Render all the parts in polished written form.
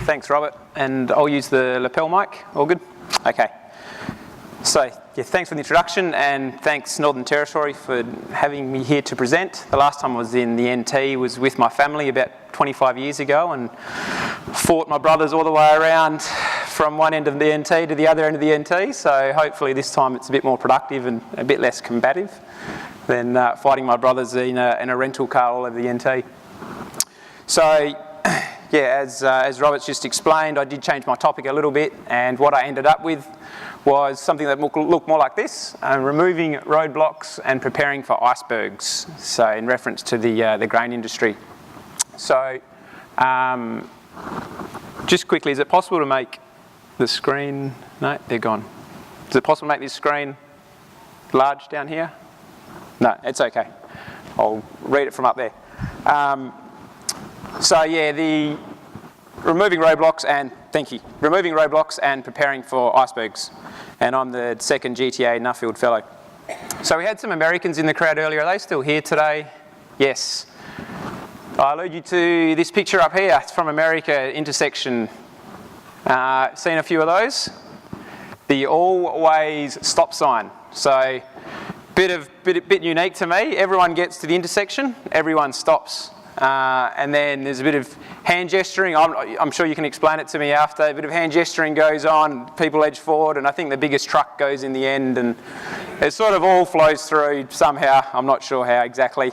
Thanks, Robert. And I'll use the lapel mic. All good? Okay. So, yeah, thanks for the introduction, and thanks Northern Territory for having me here to present. The last time I was in the NT was with my family about 25 years ago, and fought my brothers all the way around from one end of the NT to the other end of the NT. So hopefully this time it's a bit more productive and a bit less combative than fighting my brothers in a rental car all over the NT. So, yeah, as Robert's just explained, I did change my topic a little bit, and what I ended up with was something that looked more like this: removing roadblocks and preparing for icebergs. So, in reference to the grain industry. So, just quickly, is it possible to make the screen? No, they're gone. Is it possible to make this screen large down here? No, it's okay. I'll read it from up there. So yeah, the removing roadblocks and preparing for icebergs. And I'm the second GTA Nuffield Fellow. So we had some Americans in the crowd earlier. Are they still here today? Yes. I allude you to this picture up here. It's from America intersection. Seen a few of those? The always stop sign. So bit unique to me. Everyone gets to the intersection, everyone stops. And then there's a bit of hand gesturing. I'm sure you can explain it to me after. A bit of hand gesturing goes on, people edge forward, and I think the biggest truck goes in the end, and it sort of all flows through somehow. I'm not sure how exactly.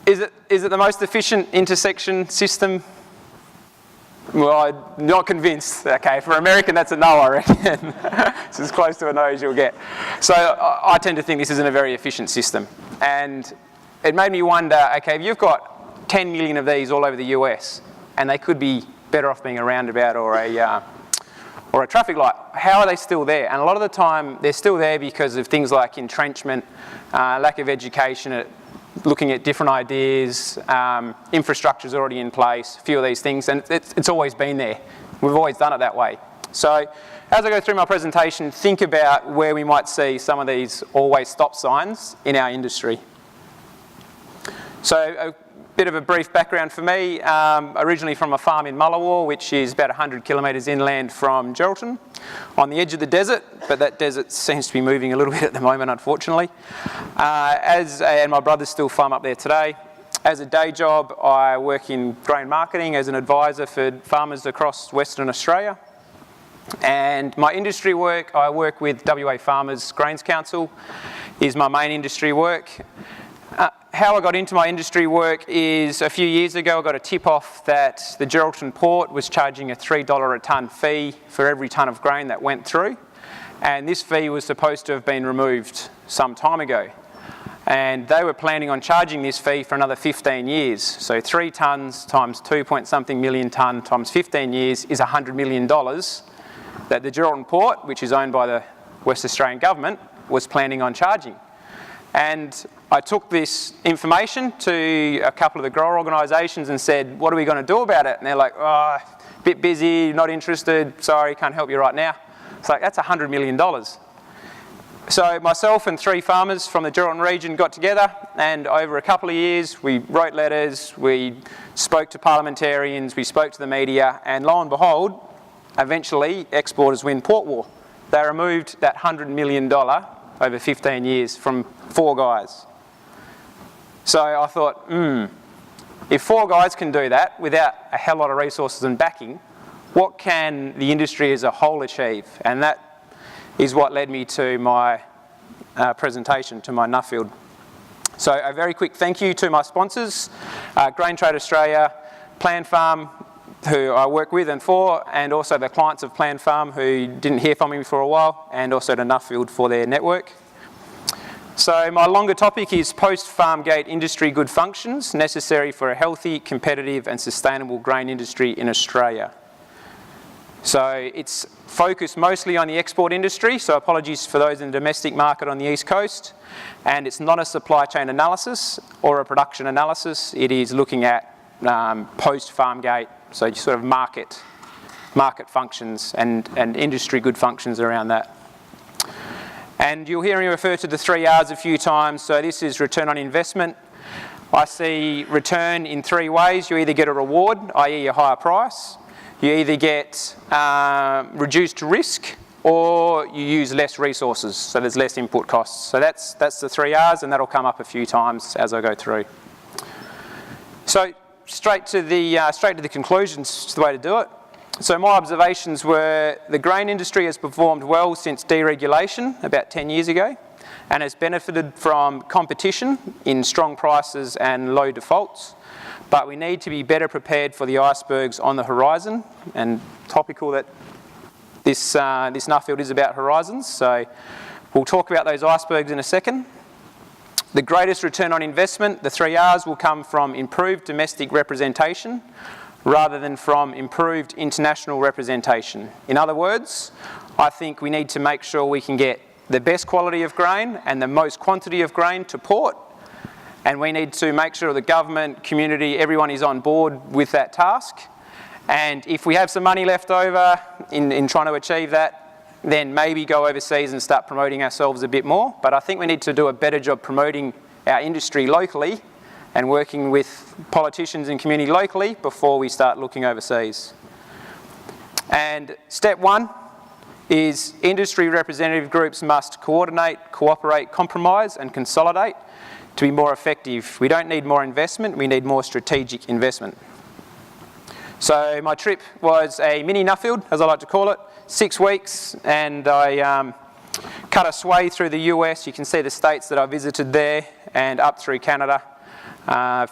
Is it the most efficient intersection system? Well, I'm not convinced. Okay, for American, that's a no, I reckon. It's as close to a no as you'll get. So I tend to think this isn't a very efficient system. And it made me wonder, okay, if you've got 10 million of these all over the US, and they could be better off being a roundabout or a traffic light, how are they still there? And a lot of the time, they're still there because of things like entrenchment, lack of education, looking at different ideas, infrastructure's already in place, a few of these things, and it's always been there. We've always done it that way. So as I go through my presentation, think about where we might see some of these always stop signs in our industry. So a bit of a brief background for me. Originally from a farm in Mullawar, which is about 100 kilometres inland from Geraldton, on the edge of the desert, but that desert seems to be moving a little bit at the moment, unfortunately. And my brothers still farm up there today. As a day job, I work in grain marketing as an advisor for farmers across Western Australia. And my industry work, I work with WA Farmers Grains Council, is my main industry work. How I got into my industry work is a few years ago I got a tip-off that the Geraldton port was charging a $3 a tonne fee for every tonne of grain that went through, and this fee was supposed to have been removed some time ago, and they were planning on charging this fee for another 15 years. So 3 tonnes times 2-point-something million tonne times 15 years is $100 million that the Geraldton port, which is owned by the West Australian government, was planning on charging. And I took this information to a couple of the grower organisations and said, what are we going to do about it? And they're like, oh, a bit busy, not interested, sorry, can't help you right now. It's like, that's $100 million. So myself and 3 farmers from the Geraldton region got together, and over a couple of years we wrote letters, we spoke to parliamentarians, we spoke to the media, and lo and behold, eventually exporters win port war. They removed that $100 million over 15 years from 4 guys. So I thought, if 4 guys can do that without a hell lot of resources and backing, what can the industry as a whole achieve? And that is what led me to my presentation, to my Nuffield. So a very quick thank you to my sponsors, Grain Trade Australia, Planfarm, who I work with and for, and also the clients of Planfarm who didn't hear from me for a while, and also to Nuffield for their network. So my longer topic is post-farm gate industry good functions necessary for a healthy, competitive and sustainable grain industry in Australia. So it's focused mostly on the export industry, so apologies for those in the domestic market on the East Coast, and it's not a supply chain analysis or a production analysis. It is looking at post-farm gate, so sort of market functions and industry good functions around that. And you'll hear me refer to the 3 R's a few times. So this is return on investment, I see return in three ways. You either get a reward, i.e. a higher price, you either get reduced risk, or you use less resources, so there's less input costs. So that's the 3 R's, and that'll come up a few times as I go through. So straight to the conclusions is the way to do it. So my observations were the grain industry has performed well since deregulation about 10 years ago, and has benefited from competition in strong prices and low defaults. But we need to be better prepared for the icebergs on the horizon, and topical that this Nuffield is about horizons, so we'll talk about those icebergs in a second. The greatest return on investment, the 3 R's, will come from improved domestic representation rather than from improved international representation. In other words, I think we need to make sure we can get the best quality of grain and the most quantity of grain to port, and we need to make sure the government, community, everyone is on board with that task. And if we have some money left over in trying to achieve that, then maybe go overseas and start promoting ourselves a bit more. But I think we need to do a better job promoting our industry locally and working with politicians and community locally before we start looking overseas. And step 1 is industry representative groups must coordinate, cooperate, compromise and consolidate to be more effective. We don't need more investment, we need more strategic investment. So my trip was a mini Nuffield, as I like to call it, 6 weeks, and I cut a sway through the US. You can see the states that I visited there and up through Canada.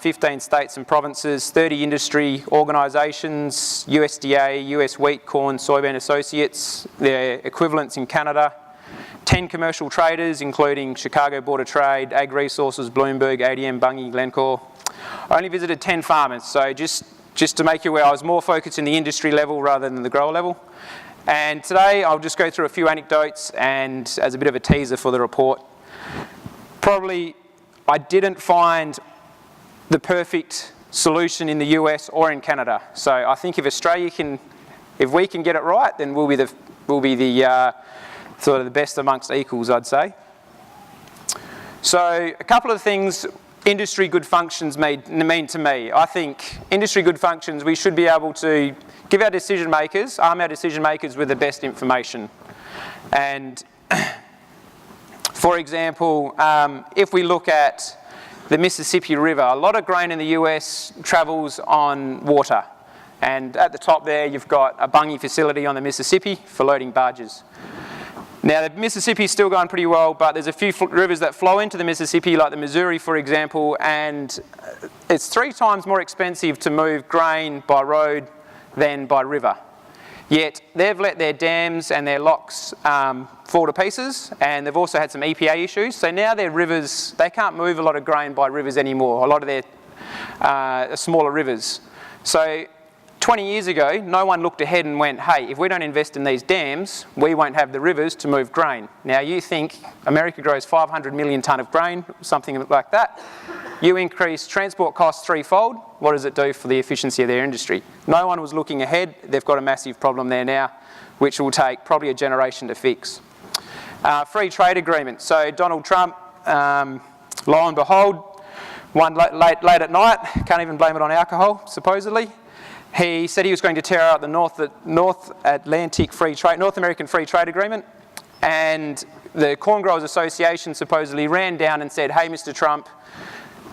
15 states and provinces, 30 industry organisations, USDA, US Wheat, Corn, Soybean Associates, their equivalents in Canada, 10 commercial traders including Chicago Board of Trade, Ag Resources, Bloomberg, ADM, Bunge, Glencore. I only visited 10 farmers, so just to make you aware, I was more focused in the industry level rather than the grower level. And today I'll just go through a few anecdotes and as a bit of a teaser for the report. Probably I didn't find the perfect solution in the US or in Canada. So I think if we can get it right, then we'll be the sort of the best amongst equals, I'd say. So a couple of things industry good functions mean to me. I think industry good functions, we should be able to give our decision makers, arm our decision makers with the best information. And for example, if we look at the Mississippi River, a lot of grain in the US travels on water. And at the top there, you've got a Bunge facility on the Mississippi for loading barges. Now, the Mississippi is still going pretty well, but there's a few rivers that flow into the Mississippi, like the Missouri, for example, and it's 3 times more expensive to move grain by road than by river. Yet, they've let their dams and their locks fall to pieces, and they've also had some EPA issues. So now their rivers, they can't move a lot of grain by rivers anymore, a lot of their smaller rivers. So 20 years ago, no one looked ahead and went, hey, if we don't invest in these dams, we won't have the rivers to move grain. Now you think America grows 500 million tonne of grain, something like that. You increase transport costs 3-fold, what does it do for the efficiency of their industry? No one was looking ahead. They've got a massive problem there now, which will take probably a generation to fix. Free trade agreement. So Donald Trump, lo and behold, one late at night, can't even blame it on alcohol, supposedly. He said he was going to tear out the North American Free Trade Agreement, and the Corn Growers Association supposedly ran down and said, hey, Mr. Trump,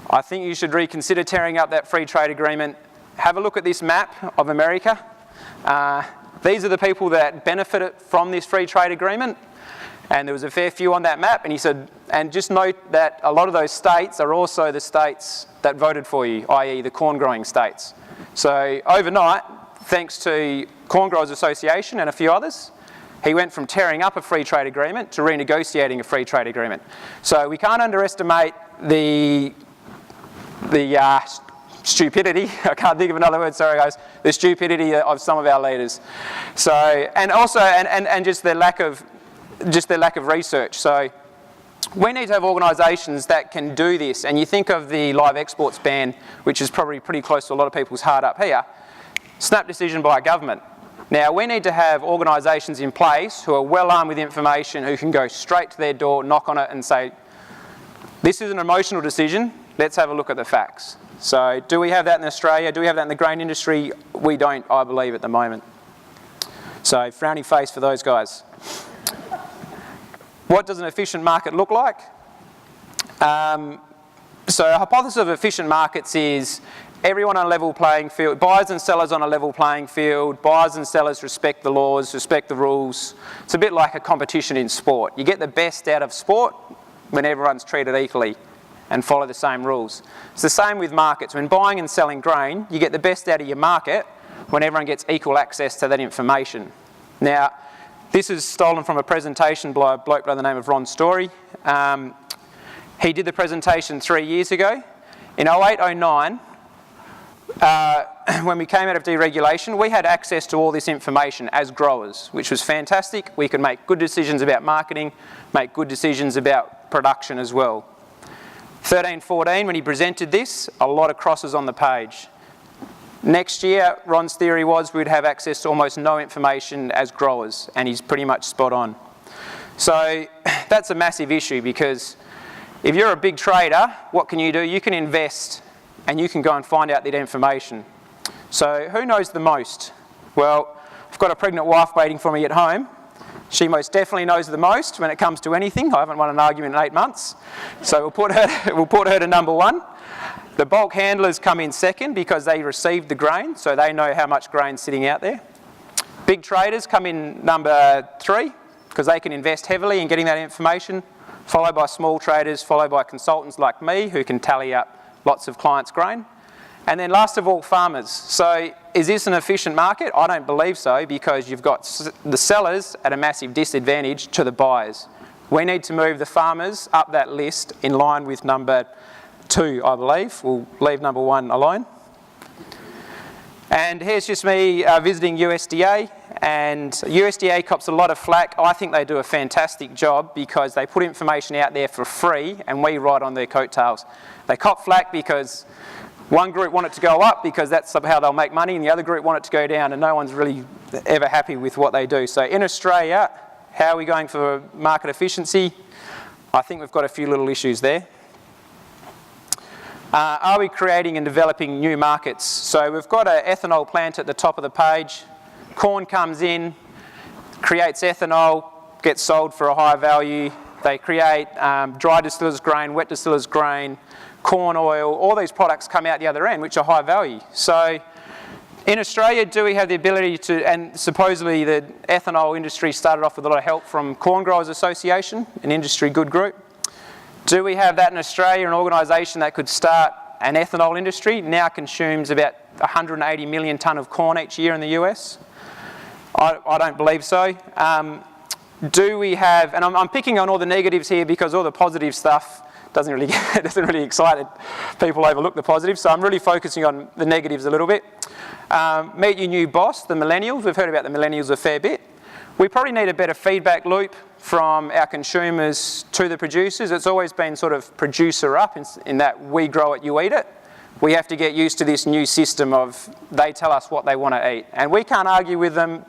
I think you should reconsider tearing up that free trade agreement. Have a look at this map of America. These are the people that benefited from this free trade agreement, and there was a fair few on that map, and he said, and just note that a lot of those states are also the states that voted for you, i.e. the corn growing states. So overnight, thanks to Corn Growers Association and a few others, he went from tearing up a free trade agreement to renegotiating a free trade agreement. So we can't underestimate the stupidity, I can't think of another word, sorry guys, the stupidity of some of our leaders. So, and also, and just their lack of research. So we need to have organisations that can do this, and you think of the live exports ban, which is probably pretty close to a lot of people's heart up here, snap decision by a government. Now we need to have organisations in place who are well armed with information, who can go straight to their door, knock on it and say, this is an emotional decision, let's have a look at the facts. So do we have that in Australia? Do we have that in the grain industry? We don't, I believe, at the moment. So frowny face for those guys. What does an efficient market look like? So a hypothesis of efficient markets is everyone on a level playing field, buyers and sellers on a level playing field, buyers and sellers respect the laws, respect the rules. It's a bit like a competition in sport. You get the best out of sport when everyone's treated equally and follow the same rules. It's the same with markets. When buying and selling grain, you get the best out of your market when everyone gets equal access to that information. Now, this is stolen from a presentation by a bloke by the name of Ron Story. He did the presentation 3 years ago. In 08-09, when we came out of deregulation, we had access to all this information as growers, which was fantastic. We could make good decisions about marketing, make good decisions about production as well. 13-14, when he presented this, a lot of crosses on the page. Next year, Ron's theory was we'd have access to almost no information as growers, and he's pretty much spot on. So that's a massive issue, because if you're a big trader, what can you do? You can invest and you can go and find out that information. So who knows the most? Well, I've got a pregnant wife waiting for me at home. She most definitely knows the most when it comes to anything. I haven't won an argument in 8 months. So we'll put her to number one. The bulk handlers come in second because they received the grain, so they know how much grain's sitting out there. Big traders come in number 3 because they can invest heavily in getting that information, followed by small traders, followed by consultants like me who can tally up lots of clients' grain. And then last of all, farmers. So is this an efficient market? I don't believe so, because you've got the sellers at a massive disadvantage to the buyers. We need to move the farmers up that list in line with number 2, I believe. We'll leave number 1 alone. And here's just me visiting USDA, and USDA cops a lot of flack. I think they do a fantastic job because they put information out there for free and we ride on their coattails. They cop flack because one group want it to go up because that's how they'll make money, and the other group want it to go down, and no one's really ever happy with what they do. So in Australia, how are we going for market efficiency? I think we've got a few little issues there. Are we creating and developing new markets? So we've got an ethanol plant at the top of the page. Corn comes in, creates ethanol, gets sold for a higher value. They create dry distillers grain, wet distillers grain, corn oil. All these products come out the other end, which are high value. So in Australia, do we have the ability to, and supposedly the ethanol industry started off with a lot of help from Corn Growers Association, an industry good group. Do we have that in Australia, an organisation that could start an ethanol industry? Now consumes about 180 million tonne of corn each year in the US. I don't believe so. Do we have, and I'm picking on all the negatives here because all the positive stuff doesn't really excite people, overlook the positives, so I'm really focusing on the negatives a little bit. Meet your new boss, the millennials. We've heard about the millennials a fair bit. We probably need a better feedback loop from our consumers to the producers. It's always been sort of producer up in that we grow it, you eat it. We have to get used to this new system of they tell us what they want to eat. And we can't argue with them.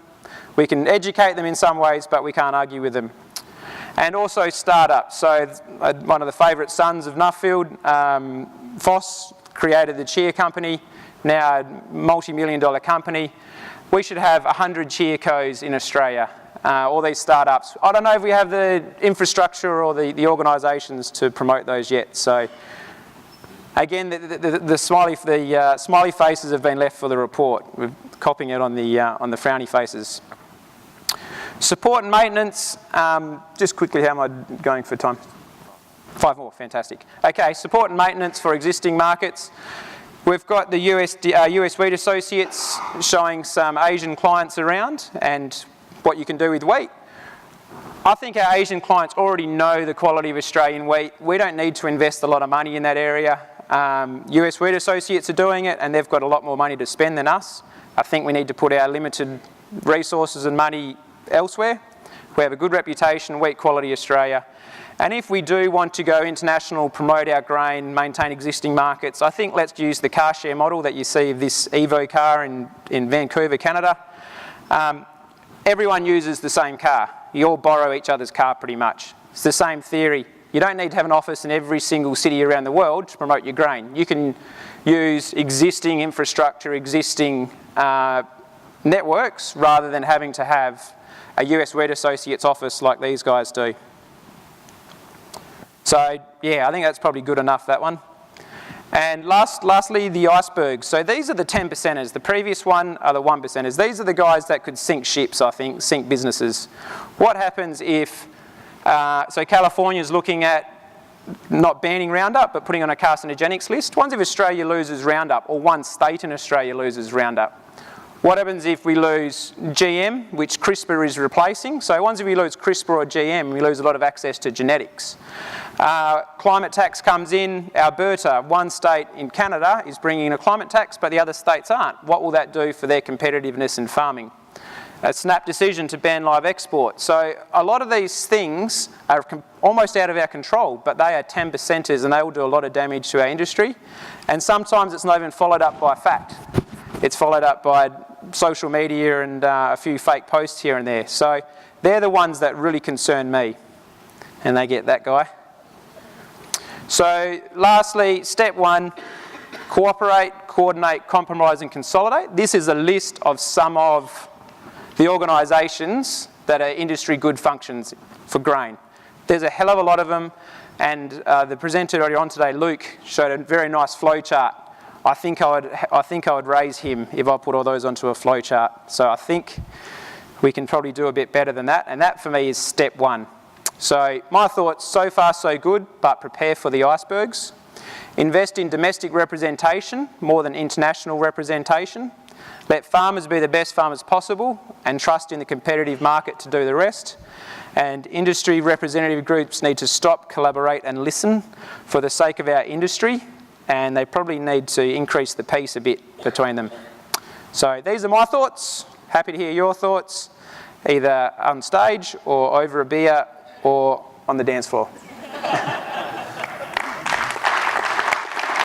We can educate them in some ways, but we can't argue with them. And also startups. So one of the favourite sons of Nuffield, Foss, created the Cheer Company, now a multi-million-dollar company. We should have 100 Cheercos in Australia. All these startups. I don't know if we have the infrastructure or the organisations to promote those yet. So again, the smiley faces have been left for the report. We're copying it on the frowny faces. Support and maintenance. Just quickly, how am I going for time? 5 more, fantastic. Okay, support and maintenance for existing markets. We've got the US Wheat Associates showing some Asian clients around and what you can do with wheat. I think our Asian clients already know the quality of Australian wheat. We don't need to invest a lot of money in that area. US Wheat Associates are doing it and they've got a lot more money to spend than us. I think we need to put our limited resources and money elsewhere. We have a good reputation, Wheat Quality Australia. And if we do want to go international, promote our grain, maintain existing markets, I think let's use the car share model that you see of this Evo car in Vancouver, Canada. Everyone uses the same car. You all borrow each other's car pretty much. It's the same theory. You don't need to have an office in every single city around the world to promote your grain. You can use existing infrastructure, existing networks, rather than having to have a US Wheat Associates office like these guys do. So yeah, I think that's probably good enough, that one. And lastly, the icebergs. So these are the 10%ers. The previous one are the 1%ers. These are the guys that could sink ships, I think, sink businesses. What happens if, so California's looking at not banning Roundup, but putting on a carcinogenics list. What if Australia loses Roundup, or one state in Australia loses Roundup? What happens if we lose GM, which CRISPR is replacing? So once if we lose CRISPR or GM, we lose a lot of access to genetics. Climate tax comes in. Alberta, one state in Canada, is bringing in a climate tax, but the other states aren't. What will that do for their competitiveness in farming? A snap decision to ban live export. So a lot of these things are almost out of our control, but they are 10%ers and they will do a lot of damage to our industry. And sometimes it's not even followed up by fact. It's followed up by social media and a few fake posts here and there. So they're the ones that really concern me. And they get that guy. So lastly, step 1, cooperate, coordinate, compromise and consolidate. This is a list of some of the organisations that are industry good functions for grain. There's a hell of a lot of them, and the presenter earlier on today, Luke, showed a very nice flow chart. I think I would raise him if I put all those onto a flow chart. So I think we can probably do a bit better than that, and that for me is step 1. So my thoughts, so far so good, but prepare for the icebergs. Invest in domestic representation more than international representation. Let farmers be the best farmers possible and trust in the competitive market to do the rest. And industry representative groups need to stop, collaborate and listen for the sake of our industry, and they probably need to increase the peace a bit between them. So these are my thoughts. Happy to hear your thoughts, either on stage or over a beer or on the dance floor.